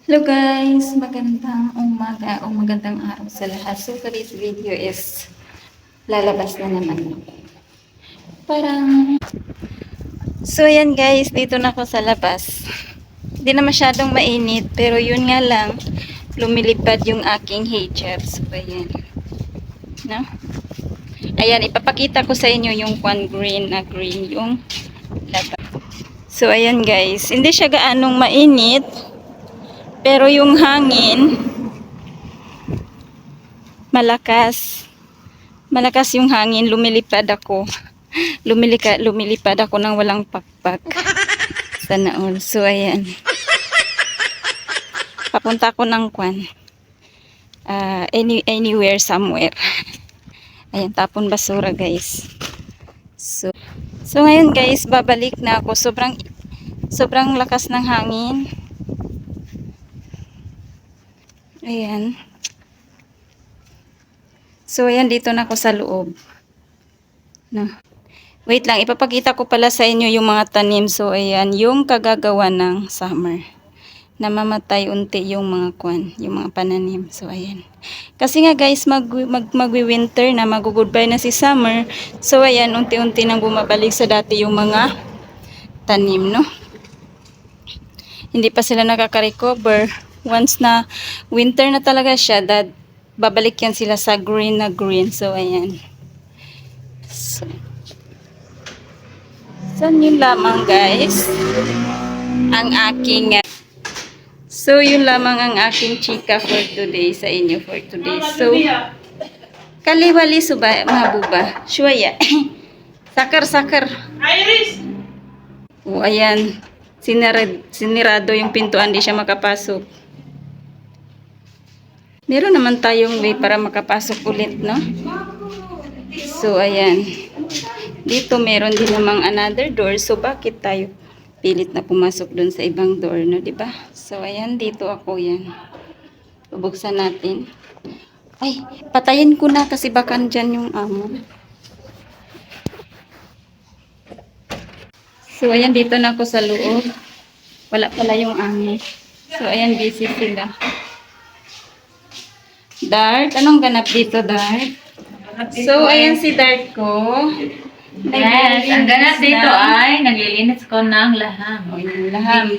Hello guys, magandang umaga o magandang araw sa lahat. So today's video is lalabas na naman ako. So ayan guys, dito na ako sa labas. Hindi na masyadong mainit, pero yun nga lang, lumilipad yung aking hair. So ayan. No? Ayan, ipapakita ko sa inyo yung green yung labas. So ayan guys, hindi siya gaanong mainit. Pero yung hangin, malakas. Malakas yung hangin, lumilipad ako. Lumilipad ako ng walang pakpak. Sana all. So, ayan. Papunta ako ng anywhere, somewhere. Ayan, tapon basura, guys. So ngayon, guys, babalik na ako. Sobrang lakas ng hangin. Ayan. So, ayan, dito na ako sa loob. No. Wait lang, ipapakita ko pala sa inyo yung mga tanim. So, ayan, yung kagagawa ng summer. Namamatay unti yung mga yung mga pananim. So, ayan. Kasi nga guys, magwi-winter na, mag-goodbye na si summer. So, ayan, unti-unti nang bumabalik sa dati yung mga tanim, no? Hindi pa sila nakaka-recover. Once na winter na talaga siya, babalik yan sila sa green na green. So, ayan. So, yun lamang guys. Ang aking yun lamang ang aking chika for today sa inyo for today. So, kaliwali suba, mabuba. Shwaya. Sakar. Iris! O, ayan. Sinirado yung pintuan, di siya makapasok. Meron naman tayong way para makapasok ulit, no? So, ayan. Dito meron din namang another door. So, bakit tayo pilit na pumasok dun sa ibang door, no? Diba? So, ayan. Dito ako yan. Bubuksan natin. Ay, patayin ko na kasi baka dyan yung amo. So, ayan. Dito na ako sa loob. Wala pala yung amo. So, ayan. Busy sila. Dart, anong ganap dito, Dart? So, ayan si Dart ko. Yes, ang ganap dito ay naglilinis ko ng laham. O, yung laham.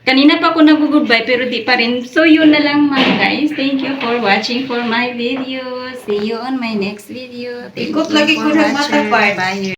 Kanina pa ako nag-goodbye pero di pa rin. So, yun na lang mga guys. Thank you for watching for my video. See you on my next video. Thank you Ikot lagi ko for ng mata watching. part. Bye.